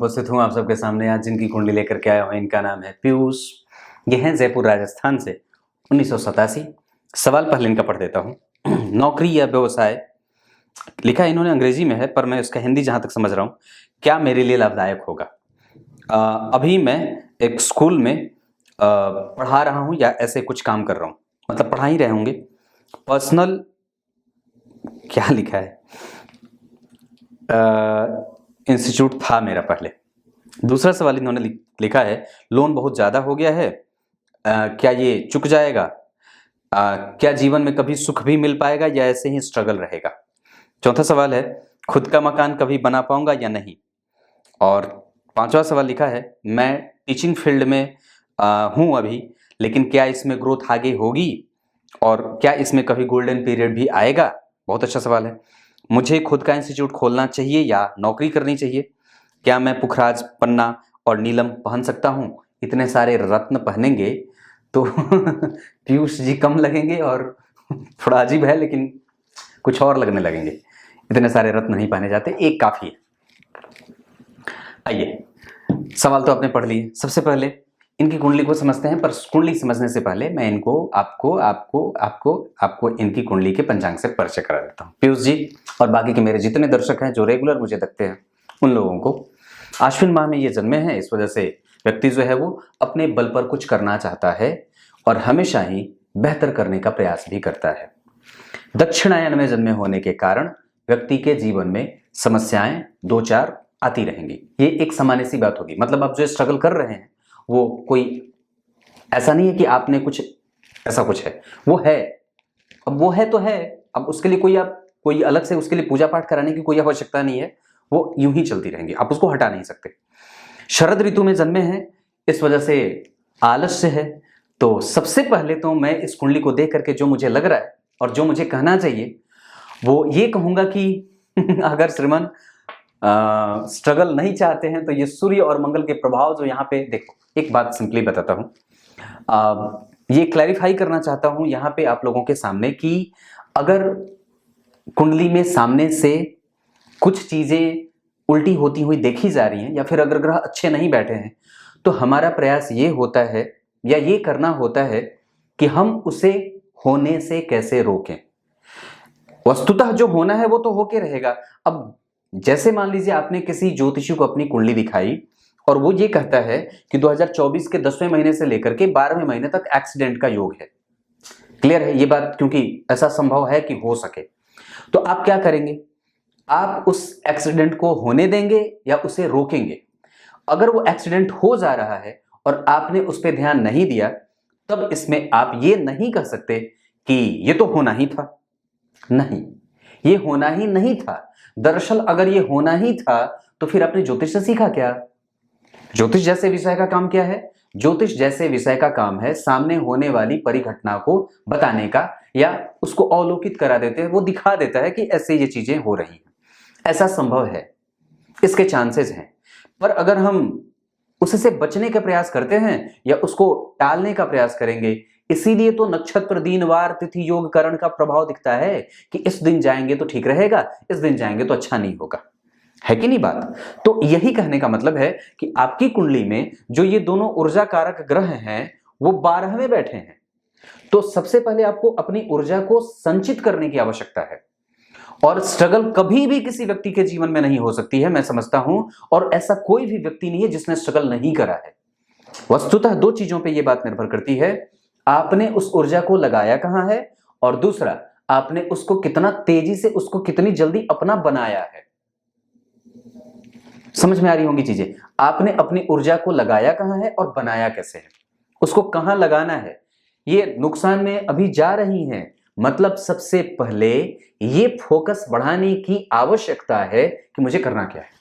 उपस्थित हूँ आप सबके सामने आज जिनकी कुंडली लेकर के आया हूँ, इनका नाम है पीयूष। ये हैं जयपुर राजस्थान से 1987। सवाल पहले इनका पढ़ देता हूँ। नौकरी या व्यवसाय लिखा इन्होंने अंग्रेजी में है, पर मैं इसका हिंदी जहाँ तक समझ रहा हूँ, क्या मेरे लिए लाभदायक होगा। अभी मैं एक स्कूल में पढ़ा रहा हूँ या ऐसे कुछ काम कर रहा हूँ, मतलब पढ़ा ही रहे होंगे। पर्सनल क्या लिखा है, इंस्टीट्यूट था मेरा पहले। दूसरा सवाल इन्होंने लिखा है लोन बहुत ज़्यादा हो गया है, क्या ये चुक जाएगा, क्या जीवन में कभी सुख भी मिल पाएगा या ऐसे ही स्ट्रगल रहेगा। चौथा सवाल है खुद का मकान कभी बना पाऊंगा या नहीं। और पांचवा सवाल लिखा है मैं टीचिंग फील्ड में हूँ अभी, लेकिन क्या इसमें ग्रोथ आगे होगी और क्या इसमें कभी गोल्डन पीरियड भी आएगा। बहुत अच्छा सवाल है। मुझे खुद का इंस्टीट्यूट खोलना चाहिए या नौकरी करनी चाहिए। क्या मैं पुखराज, पन्ना और नीलम पहन सकता हूँ। इतने सारे रत्न पहनेंगे तो पीयूष जी कम लगेंगे और थोड़ा अजीब है, लेकिन कुछ और लगने लगेंगे। इतने सारे रत्न नहीं पहने जाते, एक काफी है। आइए, सवाल तो आपने पढ़ लिए। सबसे पहले इनकी कुंडली को समझते हैं, पर कुंडली समझने से पहले मैं इनको आपको इनकी कुंडली के पंचांग से परिचय करा देता हूँ। पीयूष जी और बाकी के मेरे जितने दर्शक हैं जो रेगुलर मुझे देखते हैं, उन लोगों को आश्विन माह में ये जन्मे हैं। इस वजह से व्यक्ति जो है वो अपने बल पर कुछ करना चाहता है और हमेशा ही बेहतर करने का प्रयास भी करता है। दक्षिणायन में जन्मे होने के कारण व्यक्ति के जीवन में समस्याएं दो चार आती रहेंगी। ये एक सामान्य सी बात होगी। मतलब आप जो स्ट्रगल कर रहे हैं वो कोई ऐसा नहीं है कि आपने कुछ ऐसा कुछ है, वो है। अब वो है तो है, अब उसके लिए कोई अलग से उसके लिए पूजा पाठ कराने की कोई आवश्यकता नहीं है। वो यूं ही चलती रहेंगी, आप उसको हटा नहीं सकते। शरद ऋतु में जन्मे हैं, इस वजह से आलस्य है। तो सबसे पहले तो मैं इस कुंडली को देख करके जो मुझे लग रहा है और जो मुझे कहना चाहिए वो ये कहूंगा कि अगर श्रीमान स्ट्रगल नहीं चाहते हैं तो ये सूर्य और मंगल के प्रभाव जो यहाँ पे देखो, एक बात सिंपली बताता हूँ, ये क्लैरिफाई करना चाहता हूँ यहाँ पे आप लोगों के सामने कि अगर कुंडली में सामने से कुछ चीजें उल्टी होती हुई देखी जा रही हैं या फिर अगर ग्रह अच्छे नहीं बैठे हैं, तो हमारा प्रयास ये होता है या ये करना होता है कि हम उसे होने से कैसे रोकें। वस्तुतः जो होना है वो तो होके रहेगा। अब जैसे मान लीजिए आपने किसी ज्योतिषी को अपनी कुंडली दिखाई और वो ये कहता है कि 2024 के 10वें महीने से लेकर के 12वें महीने तक एक्सीडेंट का योग है। क्लियर है ये बात, क्योंकि ऐसा संभव है कि हो सके। तो आप क्या करेंगे, आप उस एक्सीडेंट को होने देंगे या उसे रोकेंगे। अगर वो एक्सीडेंट हो जा रहा है और आपने उस पर ध्यान नहीं दिया, तब इसमें आप ये नहीं कह सकते कि ये तो होना ही था। नहीं, ये होना ही नहीं था। दरअसल अगर ये होना ही था तो फिर आपने ज्योतिष से सीखा क्या। ज्योतिष जैसे विषय का काम क्या है, ज्योतिष जैसे विषय का काम है सामने होने वाली परिघटना को बताने का, या उसको अवलोकित करा देते हैं, वो दिखा देता है कि ऐसे ये चीजें हो रही हैं। ऐसा संभव है, इसके चांसेस हैं। पर अगर हम उससे बचने का प्रयास करते हैं या उसको टालने का प्रयास करेंगे, इसीलिए तो नक्षत्र, दिन, वार, तिथि, योग, करण का प्रभाव दिखता है कि इस दिन जाएंगे तो ठीक रहेगा, इस दिन जाएंगे तो अच्छा नहीं होगा। है कि नहीं बात। तो यही कहने का मतलब है कि आपकी कुंडली में जो ये दोनों ऊर्जा कारक ग्रह हैं वो 12वें बैठे हैं। तो सबसे पहले आपको अपनी ऊर्जा को संचित करने की आवश्यकता है। और स्ट्रगल कभी भी किसी व्यक्ति के जीवन में नहीं हो सकती है, मैं समझता हूं, और ऐसा कोई भी व्यक्ति नहीं है जिसने स्ट्रगल नहीं करा है। वस्तुतः दो चीजों पे ये बात निर्भर करती है, आपने उस ऊर्जा को लगाया कहां है, और दूसरा आपने उसको कितना तेजी से, उसको कितनी जल्दी अपना बनाया है। समझ में आ रही होंगी चीजें। आपने अपनी ऊर्जा को लगाया कहां है और बनाया कैसे है, उसको कहां लगाना है। ये नुकसान में अभी जा रही हैं, मतलब सबसे पहले ये फोकस बढ़ाने की आवश्यकता है कि मुझे करना क्या है।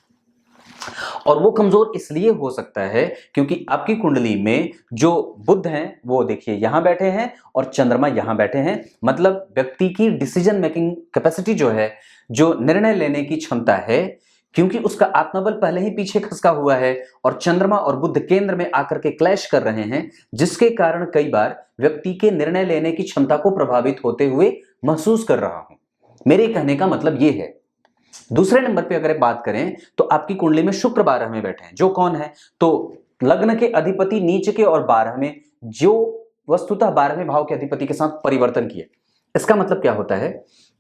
और वो कमजोर इसलिए हो सकता है क्योंकि आपकी कुंडली में जो बुध हैं वो देखिए यहां बैठे हैं और चंद्रमा यहां बैठे हैं। मतलब व्यक्ति की डिसीजन मेकिंग कैपेसिटी जो है, जो निर्णय लेने की क्षमता है, क्योंकि उसका आत्मबल पहले ही पीछे खसका हुआ है और चंद्रमा और बुध केंद्र में आकर के क्लैश कर रहे हैं, जिसके कारण कई बार व्यक्ति के निर्णय लेने की क्षमता को प्रभावित होते हुए महसूस कर रहा हूं। मेरे कहने का मतलब यह है दूसरे नंबर पे अगर बात करें तो आपकी कुंडली में शुक्र 12 में बैठे हैं, जो कौन है, तो लग्न के अधिपति नीच के और 12 में, जो वस्तुतः 12वें भाव के अधिपति के साथ परिवर्तन किए। इसका मतलब क्या होता है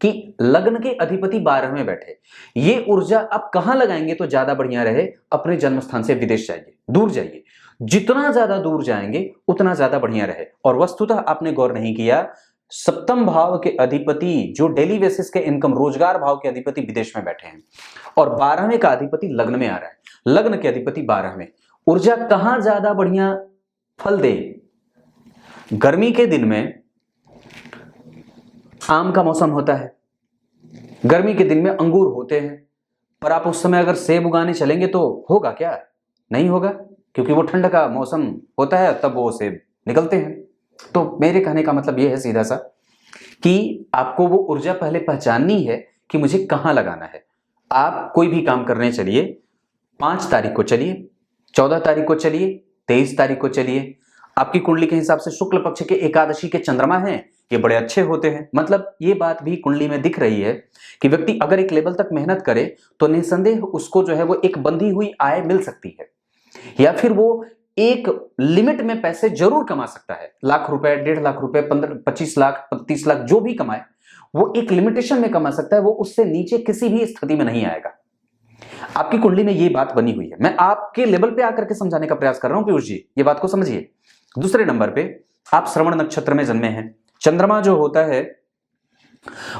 कि लग्न के अधिपति 12 में बैठे, ये ऊर्जा आप कहां लगाएंगे तो ज्यादा बढ़िया रहे, अपने जन्म स्थान से विदेश जाइए, दूर जाइए, जितना ज्यादा दूर जाएंगे उतना ज्यादा बढ़िया रहे। और वस्तुतः आपने गौर नहीं किया, सप्तम भाव के अधिपति जो डेली बेसिस के इनकम रोजगार भाव के अधिपति विदेश में बैठे हैं और 12वें का अधिपति लग्न में आ रहा है, लग्न के अधिपति 12 में, ऊर्जा कहां ज्यादा बढ़िया फल दे। गर्मी के दिन में आम का मौसम होता है, गर्मी के दिन में अंगूर होते हैं, पर आप उस समय अगर सेब उगाने चलेंगे तो होगा क्या? नहीं होगा, क्योंकि वो ठंड का मौसम होता है, तब वो सेब निकलते हैं। तो मेरे कहने का मतलब ये है सीधा सा कि आपको वो ऊर्जा पहले पहचाननी है कि मुझे कहां लगाना है। आप कोई भी काम करने चलिए, 5 तारीख को चलिए, 14 तारीख को चलिए, 23 तारीख को चलिए। आपकी कुंडली के हिसाब से शुक्ल पक्ष के एकादशी के चंद्रमा हैं, ये बड़े अच्छे होते हैं। मतलब ये बात भी कुंडली में दिख रही है कि व्यक्ति अगर एक लेवल तक मेहनत करे तो निसंदेह उसको जो है वो एक बंधी हुई आय मिल सकती है, या फिर वो एक लिमिट में पैसे जरूर कमा सकता है। लाख रुपए, 1.5 लाख रुपए, 25 लाख, 35 लाख जो भी कमाए वो एक लिमिटेशन में कमा सकता है, वो उससे नीचे किसी भी स्थिति में नहीं आएगा। आपकी कुंडली में ये बात बनी हुई है, मैं आपके लेवल पे आकर के समझाने का प्रयास कर रहा हूं पीयूष जी, ये बात को समझिए। दूसरे नंबर पे आप श्रवण नक्षत्र में जन्मे हैं। चंद्रमा जो होता है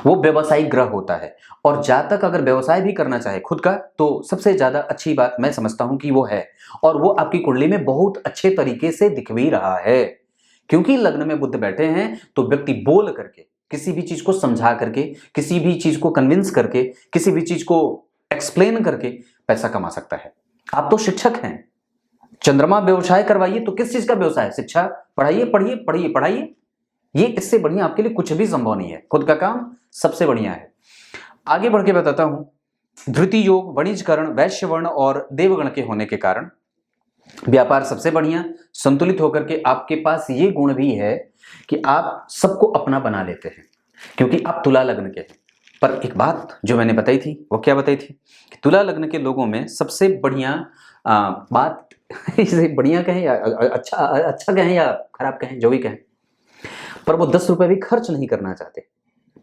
वो व्यवसायिक ग्रह होता है, और जातक अगर व्यवसाय भी करना चाहे खुद का तो सबसे ज्यादा अच्छी बात मैं समझता हूं कि वो है, और वो आपकी कुंडली में बहुत अच्छे तरीके से दिख भी रहा है। क्योंकि लग्न में बुध बैठे हैं तो व्यक्ति बोल करके, किसी भी चीज को समझा करके, किसी भी चीज को कन्विंस करके, किसी भी चीज को एक्सप्लेन करके पैसा कमा सकता है। आप तो शिक्षक हैं, चंद्रमा व्यवसाय करवाइए तो किस चीज का व्यवसाय? शिक्षा, पढ़ाइए, पढ़िए, पढ़िए, पढ़ाइए। ये इससे बढ़िया आपके लिए कुछ भी संभव नहीं है, खुद का काम सबसे बढ़िया है। आगे बढ़ के बताता हूं, धृति योग, वणिजकरण, वैश्य वर्ण और देवगण के होने के कारण व्यापार सबसे बढ़िया संतुलित होकर के आपके पास ये गुण भी है कि आप सबको अपना बना लेते हैं, क्योंकि आप तुला लग्न के हैं। पर एक बात जो मैंने बताई थी, वो क्या बताई थी कि तुला लग्न के लोगों में सबसे बढ़िया बात इसे बढ़िया कहें या अच्छा कहें या खराब कहें, जो भी कहें, पर वो 10 रुपए भी खर्च नहीं करना चाहते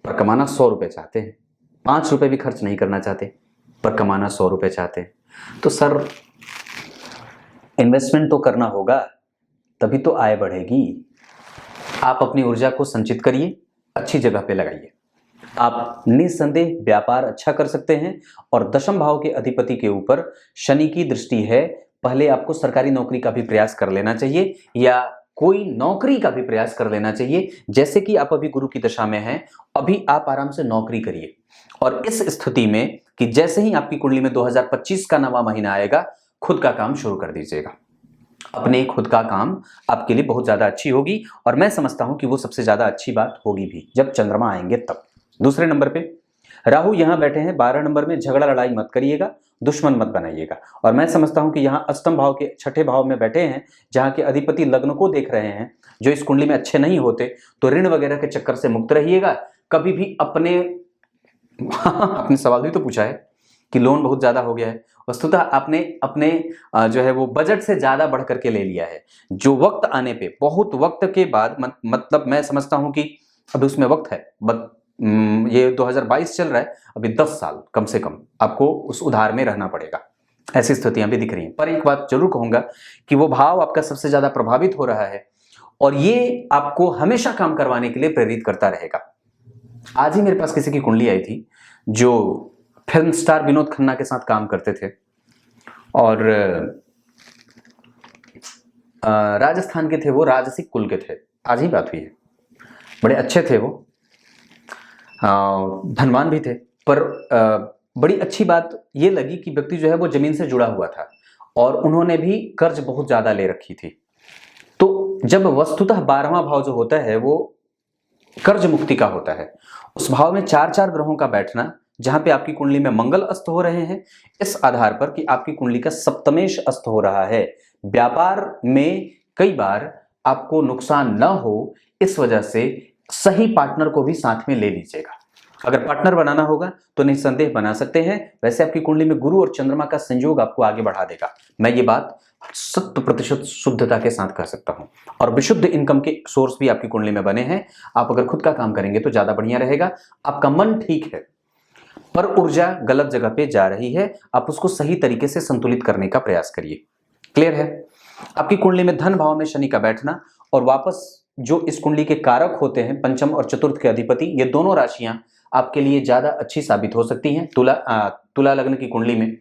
पर कमाना 100 रुपए चाहते हैं। 5 रुपए भी खर्च नहीं करना चाहते पर कमाना 100 रुपए चाहते हैं। तो सर इन्वेस्टमेंट तो करना होगा, तभी तो आय बढ़ेगी। आप अपनी ऊर्जा को संचित करिए, अच्छी जगह पे लगाइए, आप निस्संदेह व्यापार अच्छा कर सकते हैं। और दशम भाव के अधिपति के ऊपर शनि की दृष्टि है, पहले आपको सरकारी नौकरी का भी प्रयास कर लेना चाहिए, या कोई नौकरी का भी प्रयास कर लेना चाहिए। जैसे कि आप अभी गुरु की दशा में हैं, अभी आप आराम से नौकरी करिए, और इस स्थिति में कि जैसे ही आपकी कुंडली में 2025 का नवा महीना आएगा, खुद का काम शुरू कर दीजिएगा। अपने खुद का काम आपके लिए बहुत ज्यादा अच्छी होगी, और मैं समझता हूं कि वो सबसे ज्यादा अच्छी बात होगी भी जब चंद्रमा आएंगे तब। दूसरे नंबर पे राहु यहां बैठे हैं 12 नंबर में, झगड़ा लड़ाई मत करिएगा, दुश्मन मत बनाइएगा। और मैं समझता हूं कि यहां अष्टम भाव के छठे भाव में बैठे हैं, जहां के अधिपति लग्न को देख रहे हैं, जो इस कुंडली में अच्छे नहीं होते, तो ऋण वगैरह के चक्कर से मुक्त रहिएगा। कभी भी अपने आपने सवाल भी तो पूछा है कि लोन बहुत ज्यादा हो गया है, वस्तुतः आपने अपने जो है वो बजट से ज्यादा बढ़ करके ले लिया है, जो वक्त आने पे, बहुत वक्त के बाद, मतलब मैं समझता हूं कि अभी उसमें वक्त है, ये 2022 चल रहा है, अभी 10 साल कम से कम आपको उस उधार में रहना पड़ेगा। ऐसी स्थितियां भी दिख रही हैं। पर एक बात जरूर कहूंगा कि वो भाव आपका सबसे ज्यादा प्रभावित हो रहा है, और ये आपको हमेशा काम करवाने के लिए प्रेरित करता रहेगा। आज ही मेरे पास किसी की कुंडली आई थी जो फिल्म स्टार विनोद खन्ना के साथ काम करते थे, और राजस्थान के थे, वो राजसिक कुल के थे। आज ही बात हुई है, बड़े अच्छे थे वो, धनवान भी थे। पर बड़ी अच्छी बात ये लगी कि व्यक्ति जो है वो जमीन से जुड़ा हुआ था, और उन्होंने भी कर्ज बहुत ज्यादा ले रखी थी। तो जब वस्तुतः 12वां भाव जो होता है वो कर्ज मुक्ति का होता है, उस भाव में 4-4 ग्रहों का बैठना, जहां पे आपकी कुंडली में मंगल अस्त हो रहे हैं, इस आधार पर कि आपकी कुंडली का सप्तमेश अस्त हो रहा है, व्यापार में कई बार आपको नुकसान न हो, इस वजह से सही पार्टनर को भी साथ में ले लीजिएगा। अगर पार्टनर बनाना होगा तो निस्संदेह बना सकते हैं। वैसे आपकी कुंडली में गुरु और चंद्रमा का संयोग आपको आगे बढ़ा देगा, मैं ये बात 100% शुद्धता के साथ कह सकता हूं। और विशुद्ध इनकम के सोर्स भी आपकी कुंडली में बने हैं। आप अगर खुद का काम करेंगे तो ज्यादा बढ़िया रहेगा। आपका मन ठीक है पर ऊर्जा गलत जगह पे जा रही है, आप उसको सही तरीके से संतुलित करने का प्रयास करिए। क्लियर है? आपकी कुंडली में धन भाव में शनि का बैठना और वापस जो इस कुंडली के कारक होते हैं पंचम और चतुर्थ के अधिपति, ये दोनों राशियां आपके लिए ज्यादा अच्छी साबित हो सकती हैं। तुला लग्न की कुंडली में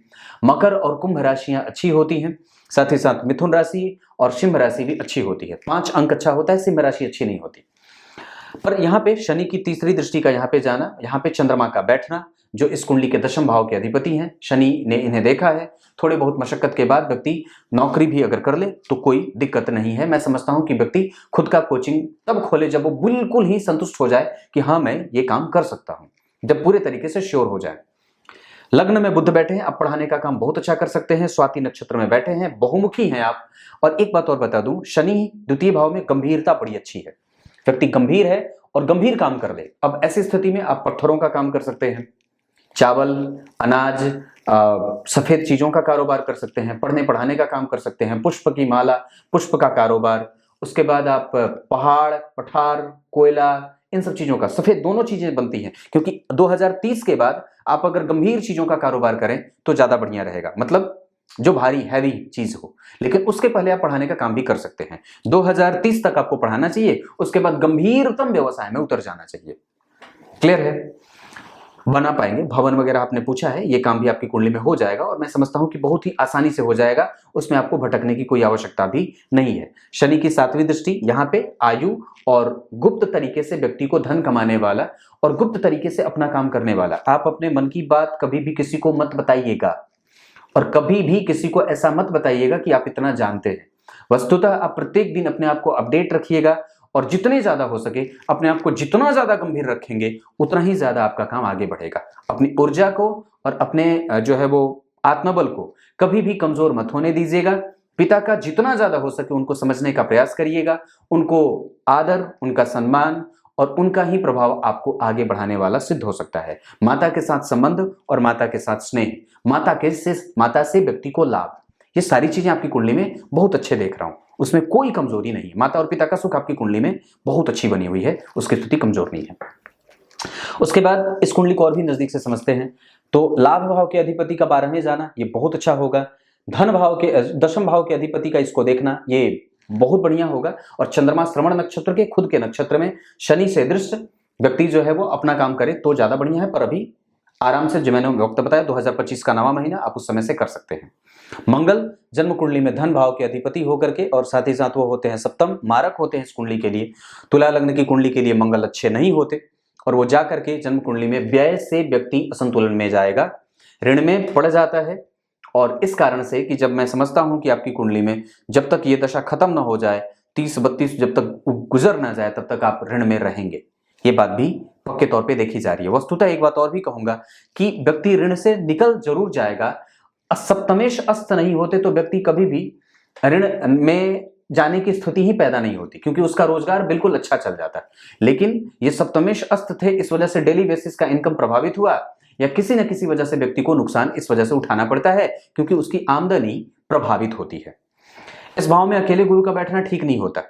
मकर और कुंभ राशियां अच्छी होती हैं, साथ ही साथ मिथुन राशि और सिंह राशि भी अच्छी होती है। 5 अंक अच्छा होता है, सिंह राशि अच्छी नहीं होती। पर यहाँ पे शनि की तीसरी दृष्टि का यहाँ पे जाना, यहाँ पे चंद्रमा का बैठना जो इस कुंडली के दशम भाव के अधिपति हैं, शनि ने इन्हें देखा है। थोड़े बहुत मशक्कत के बाद व्यक्ति नौकरी भी अगर कर ले तो कोई दिक्कत नहीं है। मैं समझता हूं कि व्यक्ति खुद का कोचिंग तब खोले जब वो बिल्कुल ही संतुष्ट हो जाए कि हाँ मैं ये काम कर सकता हूं, जब पूरे तरीके से श्योर हो जाए। लग्न में बुध बैठे हैं, आप पढ़ाने का काम बहुत अच्छा कर सकते हैं। स्वाति नक्षत्र में बैठे हैं, बहुमुखी हैं आप। और एक बात और बता दूं, शनि द्वितीय भाव में गंभीरता बड़ी अच्छी है, व्यक्ति गंभीर है और गंभीर काम कर ले। अब ऐसी स्थिति में आप पत्थरों का काम कर सकते हैं, चावल, अनाज, सफेद चीजों का कारोबार कर सकते हैं, पढ़ने पढ़ाने का काम कर सकते हैं, पुष्प की माला, पुष्प का कारोबार। उसके बाद आप पहाड़, पठार, कोयला, इन सब चीजों का, सफेद दोनों चीजें बनती हैं। क्योंकि 2030 के बाद आप अगर गंभीर चीजों का कारोबार करें तो ज्यादा बढ़िया रहेगा, मतलब जो भारी हैवी चीज हो। लेकिन उसके पहले आप पढ़ाने का काम भी कर सकते हैं। 2030 तक आपको पढ़ाना चाहिए, उसके बाद गंभीरतम व्यवसाय में उतर जाना चाहिए। क्लियर है? बना पाएंगे। भवन वगैरह आपने पूछा है, ये काम भी आपकी कुंडली में हो जाएगा और मैं समझता हूं कि बहुत ही आसानी से हो जाएगा, उसमें आपको भटकने की कोई आवश्यकता भी नहीं है। शनि की 7वीं दृष्टि यहाँ पे आयु और गुप्त तरीके से व्यक्ति को धन कमाने वाला और गुप्त तरीके से अपना काम करने वाला। आप अपने मन की बात कभी भी किसी को मत बताइएगा और कभी भी किसी को ऐसा मत बताइएगा कि आप इतना जानते हैं। वस्तुतः आप प्रत्येक दिन अपने आप को अपडेट रखिएगा और जितने ज्यादा हो सके अपने आप को जितना ज्यादा गंभीर रखेंगे उतना ही ज्यादा आपका काम आगे बढ़ेगा। अपनी ऊर्जा को और अपने जो है वो आत्मबल को कभी भी कमजोर मत होने दीजिएगा। पिता का जितना ज्यादा हो सके उनको समझने का प्रयास करिएगा, उनको आदर, उनका सम्मान और उनका ही प्रभाव आपको आगे बढ़ाने वाला सिद्ध हो सकता है। माता के साथ संबंध और माता के साथ स्नेह, माता से व्यक्ति को लाभ, ये सारी चीजें आपकी कुंडली में बहुत अच्छे देख रहा हूं, उसमें कोई कमजोरी नहीं है। माता और पिता का सुख आपकी कुंडली में बहुत अच्छी बनी हुई है, उसकी स्थिति कमजोर नहीं है। उसके बाद इस कुंडली को और भी नजदीक से समझते हैं तो लाभ भाव के अधिपति का 12वें जाना ये बहुत अच्छा होगा। धन भाव के दशम भाव के अधिपति का इसको देखना ये बहुत बढ़िया होगा। और चंद्रमा श्रवण नक्षत्र के खुद के नक्षत्र में शनि से दृष्ट व्यक्ति जो है वो अपना काम करे तो ज्यादा बढ़िया है। पर अभी आराम से, जो मैंने वक्त बताया 2025 का 9वां महीना, आप उस समय से कर सकते हैं। मंगल जन्म कुंडली में धन भाव के अधिपति होकर के और साथ ही साथ वो होते हैं सप्तम मारक होते हैं इस कुंडली के लिए। तुला लग्न की कुंडली के लिए मंगल अच्छे नहीं होते और वो जाकर के जन्म कुंडली में व्यय से व्यक्ति असंतुलन में जाएगा, ऋण में पड़ जाता है। और इस कारण से कि जब मैं समझता हूं कि आपकी कुंडली में जब तक ये दशा खत्म ना हो जाए, 30-32 जब तक गुजर ना जाए तब तक आप ऋण में रहेंगे, ये बात भी पक्के तौर पे देखी जा रही है। वस्तुतः एक बात और भी कहूंगा कि व्यक्ति ऋण से निकल जरूर जाएगा। सप्तमेश अस्त नहीं होते तो व्यक्ति कभी भी ऋण में जाने की स्थिति ही पैदा नहीं होती, क्योंकि उसका रोजगार बिल्कुल अच्छा चल जाता है। लेकिन ये सप्तमेश अस्त थे, इस वजह से डेली बेसिस का इनकम प्रभावित हुआ या किसी न किसी वजह से व्यक्ति को नुकसान इस वजह से उठाना पड़ता है, क्योंकि उसकी आमदनी प्रभावित होती है। इस भाव में अकेले गुरु का बैठना ठीक नहीं होता,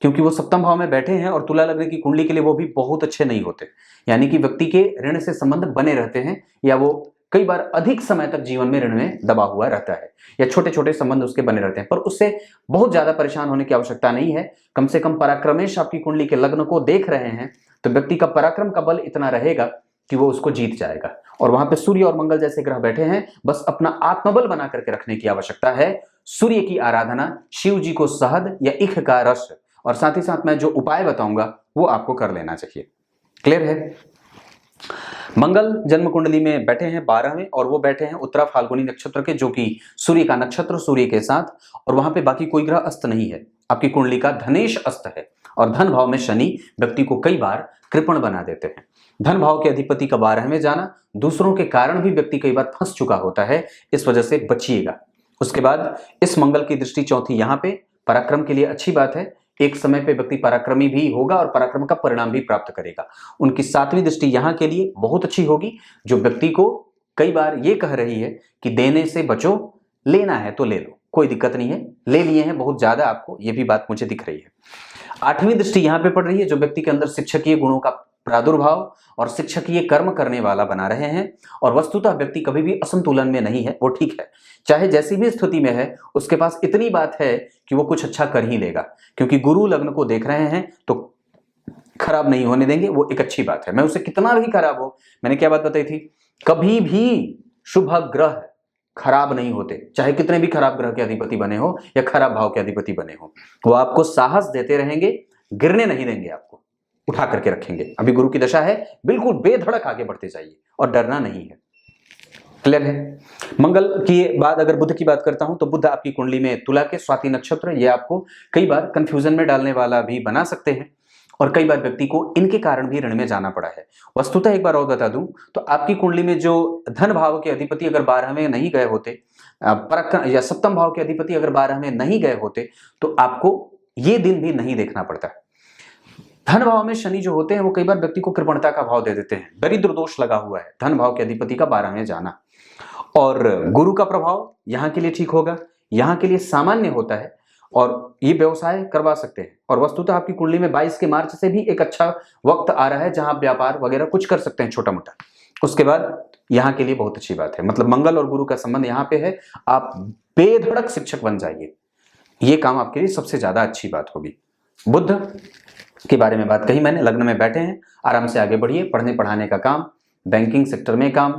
क्योंकि वो सप्तम भाव में बैठे हैं और तुला लग्न की कुंडली के लिए वो भी बहुत अच्छे नहीं होते। यानी कि व्यक्ति के ऋण से संबंध बने रहते हैं या वो कई बार अधिक समय तक जीवन में ऋण में दबा हुआ रहता है या छोटे छोटे संबंध उसके बने रहते हैं। पर उससे बहुत ज्यादा परेशान होने की आवश्यकता नहीं है। कम से कम पराक्रमेश आपकी कुंडली के लग्न को देख रहे हैं तो व्यक्ति का पराक्रम का बल इतना रहेगा कि वो उसको जीत जाएगा। और वहां पे सूर्य और मंगल जैसे ग्रह बैठे हैं, बस अपना आत्मबल बना करके रखने की आवश्यकता है। सूर्य की आराधना, शिव जी को शहद या इख का रस और साथ ही साथ मैं जो उपाय बताऊंगा वो आपको कर लेना चाहिए। क्लियर है? मंगल जन्म कुंडली में बैठे हैं 12वें और वो बैठे हैं उत्तरा फाल्गुनी नक्षत्र के, जो कि सूर्य का नक्षत्र, सूर्य के साथ, और वहां पे बाकी कोई ग्रह अस्त नहीं है। आपकी कुंडली का धनेश अस्त है और धन भाव में शनि व्यक्ति को कई बार कृपण बना देते हैं। धन भाव के अधिपति का 12वें जाना, दूसरों के कारण भी व्यक्ति कई बार फंस चुका होता है, इस वजह से बचिएगा। उसके बाद इस मंगल की दृष्टि चौथी यहाँ पे, पराक्रम के लिए अच्छी बात है, एक समय पे व्यक्ति पराक्रमी भी होगा और पराक्रम का परिणाम भी प्राप्त करेगा। उनकी 7वीं दृष्टि यहाँ के लिए बहुत अच्छी होगी, जो व्यक्ति को कई बार ये कह रही है कि देने से बचो, लेना है तो ले लो, कोई दिक्कत नहीं है, ले लिए हैं बहुत ज्यादा आपको, ये भी बात मुझे दिख रही है। 8वीं दृष्टि यहाँ पे पड़ रही है, जो व्यक्ति के अंदर शिक्षकीय गुणों का प्रादुर्भाव और शिक्षकीय कर्म करने वाला बना रहे हैं, और वस्तुतः व्यक्ति कभी भी असंतुलन में नहीं है, वो ठीक है, चाहे जैसी भी स्थिति में है, उसके पास इतनी बात है कि वो कुछ अच्छा कर ही लेगा, क्योंकि गुरु लग्न को देख रहे हैं तो खराब नहीं होने देंगे, वो एक अच्छी बात है। मैं उसे कितना भी खराब हो, मैंने क्या बात बताई थी, कभी भी शुभ ग्रह खराब नहीं होते, चाहे कितने भी खराब ग्रह के अधिपति बने हो या खराब भाव के अधिपति बने हो, वो आपको साहस देते रहेंगे, गिरने नहीं देंगे, आपको उठा करके रखेंगे। अभी गुरु की दशा है, बिल्कुल बेधड़क आगे बढ़ते जाइए और डरना नहीं है। क्लियर है। मंगल की बाद अगर बुध की बात करता हूं तो बुध आपकी कुंडली में तुला के स्वाति नक्षत्र, ये आपको कई बार कंफ्यूजन में डालने वाला भी बना सकते हैं, और कई बार व्यक्ति को इनके कारण भी ऋण में जाना पड़ा है। वस्तुतः एक बार और बता दूं तो आपकी कुंडली में जो धन भाव के अधिपति अगर 12 में नहीं गए होते, या सप्तम भाव के अधिपति अगर 12 में नहीं गए होते, तो आपको ये दिन भी नहीं देखना पड़ता। धन भाव में शनि जो होते हैं वो कई बार व्यक्ति को कृपणता का भाव दे देते हैं, दरिद्र दोष लगा हुआ है धन भाव के अधिपति का 12 में जाना। और गुरु का प्रभाव यहाँ के लिए ठीक होगा, यहाँ के लिए सामान्य होता है, और ये व्यवसाय करवा सकते हैं। और वस्तुतः आपकी कुंडली में 22 के मार्च से भी एक अच्छा वक्त आ रहा है, जहां आप व्यापार वगैरह कुछ कर सकते हैं छोटा मोटा। उसके बाद यहाँ के लिए बहुत अच्छी बात है, मतलब मंगल और गुरु का संबंध यहाँ पे है, आप बेधड़क शिक्षक बन जाइए, ये काम आपके लिए सबसे ज्यादा अच्छी बात होगी। बुध के बारे में बात कही मैंने, लग्न में बैठे हैं, आराम से आगे बढ़िए, पढ़ने पढ़ाने का काम, बैंकिंग सेक्टर में काम,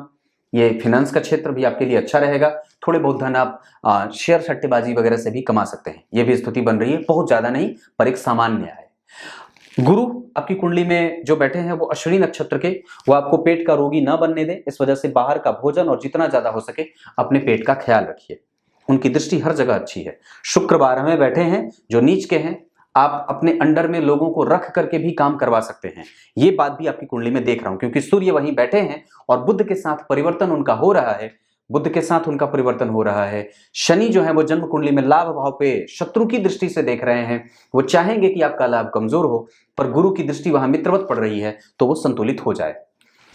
ये फिनेंस का क्षेत्र भी आपके लिए अच्छा रहेगा। थोड़े बहुत धन आप शेयर सट्टेबाजी वगैरह से भी कमा सकते हैं, ये भी स्थिति बन रही है, बहुत ज्यादा नहीं पर एक सामान्य है। गुरु आपकी कुंडली में जो बैठे हैं वो अश्विनी नक्षत्र के, वो आपको पेट का रोगी ना बनने दें, इस वजह से बाहर का भोजन और जितना ज्यादा हो सके अपने पेट का ख्याल रखिए। उनकी दृष्टि हर जगह अच्छी है। शुक्र 12 में बैठे हैं, जो नीच के हैं, आप अपने अंडर में लोगों को रख करके भी काम करवा सकते हैं, ये बात भी आपकी कुंडली में देख रहा हूं, क्योंकि सूर्य वहीं बैठे हैं और बुध के साथ परिवर्तन उनका हो रहा है, बुध के साथ उनका परिवर्तन हो रहा है। शनि जो है वो जन्म कुंडली में लाभ भाव पे शत्रु की दृष्टि से देख रहे हैं, वो चाहेंगे कि आपका लाभ कमजोर हो, पर गुरु की दृष्टि वहां मित्रवत पड़ रही है तो वो संतुलित हो जाए,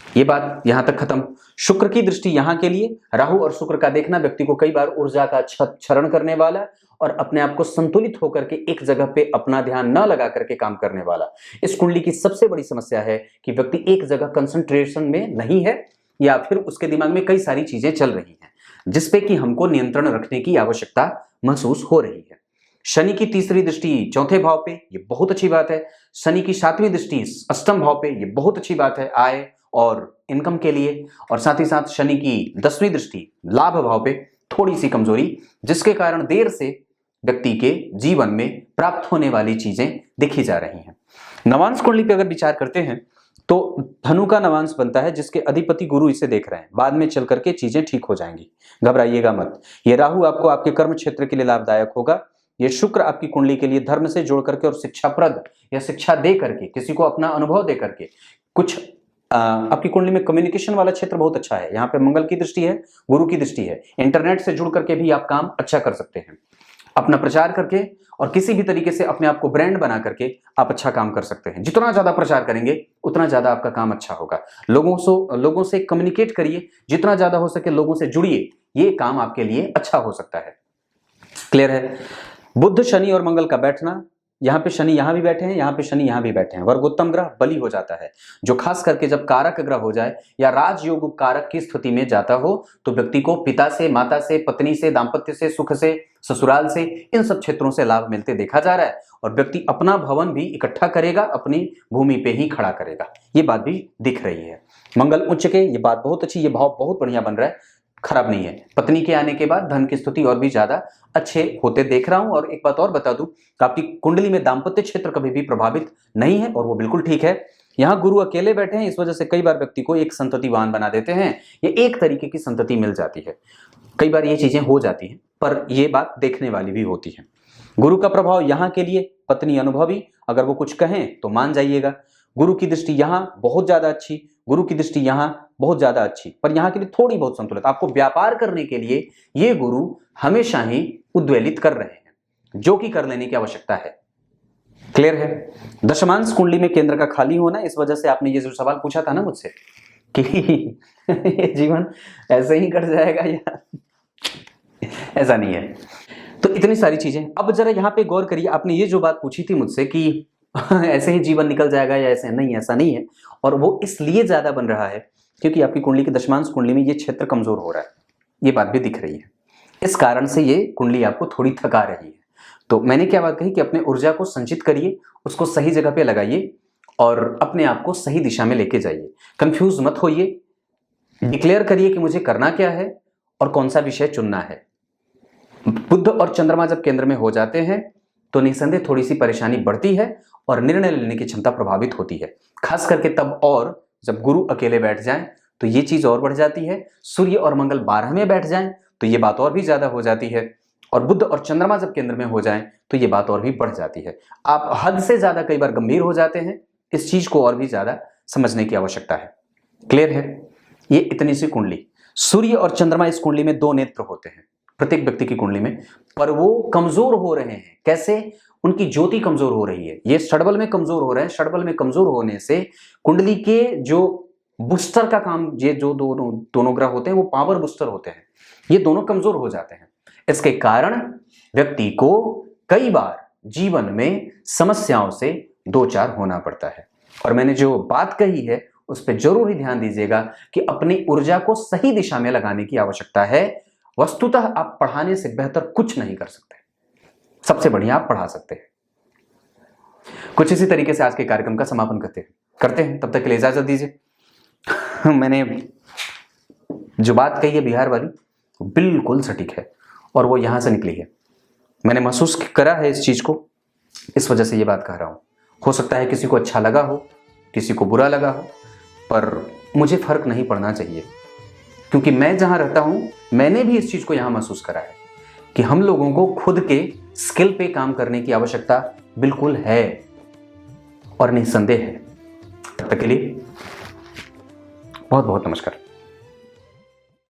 ये बात यहां तक खत्म। शुक्र की दृष्टि यहां के लिए, राहु और शुक्र का देखना व्यक्ति को कई बार ऊर्जा का क्षरण करने वाला और अपने आप को संतुलित होकर के एक जगह पे अपना ध्यान न लगा करके काम करने वाला। इस कुंडली की सबसे बड़ी समस्या है कि व्यक्ति एक जगह कंसंट्रेशन में नहीं है, या फिर उसके दिमाग में कई सारी चीजें चल रही हैं, जिसपे कि हमको नियंत्रण रखने की आवश्यकता महसूस हो रही है। शनि की तीसरी दृष्टि चौथे भाव पे, ये बहुत अच्छी बात है। शनि की 7वीं दृष्टि अष्टम भाव पे, ये बहुत अच्छी बात है आय और इनकम के लिए। और साथ ही साथ शनि की 10वीं दृष्टि लाभ भाव पे, थोड़ी सी कमजोरी, जिसके कारण देर से व्यक्ति के जीवन में प्राप्त होने वाली चीजें दिखी जा रही हैं। नवांश कुंडली पे अगर विचार करते हैं तो धनु का नवांश बनता है, जिसके अधिपति गुरु इसे देख रहे हैं, बाद में चल करके चीजें ठीक हो जाएंगी, घबराइएगा मत। ये राहु आपको आपके कर्म क्षेत्र के लिए लाभदायक होगा। ये शुक्र आपकी कुंडली के लिए धर्म से जोड़ करके और शिक्षाप्रद या शिक्षा दे करके, किसी को अपना अनुभव दे करके कुछ आपकी कुंडली में कम्युनिकेशन वाला क्षेत्र बहुत अच्छा है। यहाँ पे मंगल की दृष्टि है, गुरु की दृष्टि है, इंटरनेट से जुड़ करके भी आप काम अच्छा कर सकते हैं, अपना प्रचार करके और किसी भी तरीके से अपने आप को ब्रांड बना करके आप अच्छा काम कर सकते हैं। जितना ज्यादा प्रचार करेंगे उतना ज्यादा आपका काम अच्छा होगा। लोगों से कम्युनिकेट करिए, जितना ज्यादा हो सके लोगों से जुड़िए, ये काम आपके लिए अच्छा हो सकता है। क्लियर है। बुध शनि और मंगल का बैठना, यहाँ पे शनि यहाँ भी बैठे हैं, यहाँ पे शनि यहाँ भी बैठे हैं, वर्गोत्तम ग्रह बली हो जाता है, जो खास करके जब कारक ग्रह हो जाए या राजयोग कारक की स्थिति में जाता हो तो व्यक्ति को पिता से, माता से, पत्नी से, दाम्पत्य से, सुख से, ससुराल से, इन सब क्षेत्रों से लाभ मिलते देखा जा रहा है। और व्यक्ति अपना भवन भी इकट्ठा करेगा, अपनी भूमि पे ही खड़ा करेगा, ये बात भी दिख रही है। मंगल उच्च के, ये बात बहुत अच्छी, ये भाव बहुत बढ़िया बन रहा है, खराब नहीं है। पत्नी के आने के बाद धन की स्थिति और भी ज्यादा अच्छे होते देख रहा हूं। और एक बात और बता दूं, आपकी कुंडली में दाम्पत्य क्षेत्र कभी भी प्रभावित नहीं है और वो बिल्कुल ठीक है। यहाँ गुरु अकेले बैठे हैं, इस वजह से कई बार व्यक्ति को एक संततिवान बना देते हैं, ये एक तरीके की संतति मिल जाती है, कई बार ये चीजें हो जाती हैं, पर ये बात देखने वाली भी होती है। गुरु का प्रभाव यहाँ के लिए, पत्नी अनुभवी, अगर वो कुछ कहें तो मान जाइएगा। गुरु की दृष्टि यहाँ बहुत ज्यादा अच्छी, गुरु की दृष्टि यहाँ बहुत ज्यादा अच्छी, पर यहाँ के लिए थोड़ी बहुत संतुलित। आपको व्यापार करने के लिए ये गुरु हमेशा ही उद्वेलित कर रहे हैं, जो कि कर लेने की आवश्यकता है। क्लियर है? दशमांश कुंडली में केंद्र का खाली होना, इस वजह से आपने ये जो सवाल पूछा था ना मुझसे कि ये जीवन ऐसे ही कट जाएगा या ऐसा नहीं है। तो इतनी सारी चीजें। अब जरा यहाँ पे गौर करिए, आपने ये जो बात पूछी थी मुझसे कि ऐसे ही जीवन निकल जाएगा या ऐसे नहीं, ऐसा नहीं है। और वो इसलिए ज्यादा बन रहा है क्योंकि आपकी कुंडली की दशमांश कुंडली में ये क्षेत्र कमजोर हो रहा है, ये बात भी दिख रही है। इस कारण से ये कुंडली आपको थोड़ी थका रही है। तो मैंने क्या बात कही कि अपने ऊर्जा को संचित करिए, उसको सही जगह पे लगाइए और अपने आप को सही दिशा में लेके जाइए। कंफ्यूज मत होइए, डिक्लेयर करिए कि मुझे करना क्या है और कौन सा विषय चुनना है। बुध और चंद्रमा जब केंद्र में हो जाते हैं तो निसंदेह थोड़ी सी परेशानी बढ़ती है और निर्णय लेने की क्षमता प्रभावित होती है, खास करके तब। और जब गुरु अकेले बैठ जाएं तो ये चीज और बढ़ जाती है। सूर्य और मंगल 12 में बैठ जाएं तो ये बात और भी ज्यादा हो जाती है। और बुध और चंद्रमा जब केंद्र में हो जाएं तो ये बात और भी बढ़ जाती है। आप हद से ज्यादा कई बार गंभीर हो जाते हैं, इस चीज को और भी ज्यादा समझने की आवश्यकता है। क्लियर है? ये इतनी सी कुंडली। सूर्य और चंद्रमा इस कुंडली में 2 नेत्र होते हैं प्रत्येक व्यक्ति की कुंडली में, पर वो कमजोर हो रहे हैं। कैसे? उनकी ज्योति कमजोर हो रही है, ये षडबल में कमजोर हो रहे हैं। षडबल में कमजोर होने से कुंडली के जो बूस्टर का काम, ये जो दोनों ग्रह होते हैं वो पावर बूस्टर होते हैं, ये दोनों कमजोर हो जाते हैं। इसके कारण व्यक्ति को कई बार जीवन में समस्याओं से दो चार होना पड़ता है। और मैंने जो बात कही है उस पर जरूर ही ध्यान दीजिएगा कि अपनी ऊर्जा को सही दिशा में लगाने की आवश्यकता है। वस्तुतः आप पढ़ाने से बेहतर कुछ नहीं कर सकते, सबसे बढ़िया आप पढ़ा सकते हैं। कुछ इसी तरीके से आज के कार्यक्रम का समापन करते हैं। तब तक के लिए इजाजत दीजिए। मैंने जो बात कही है बिहार वाली, बिल्कुल सटीक है और वो यहां से निकली है। मैंने महसूस करा है इस चीज को, इस वजह से ये बात कह रहा हूं। हो सकता है किसी को अच्छा लगा हो, किसी को बुरा लगा हो, पर मुझे फर्क नहीं पड़ना चाहिए, क्योंकि मैं जहां रहता हूं मैंने भी इस चीज को यहां महसूस करा है कि हम लोगों को खुद के स्किल पे काम करने की आवश्यकता बिल्कुल है और निस्संदेह है। तब तक के लिए बहुत बहुत नमस्कार।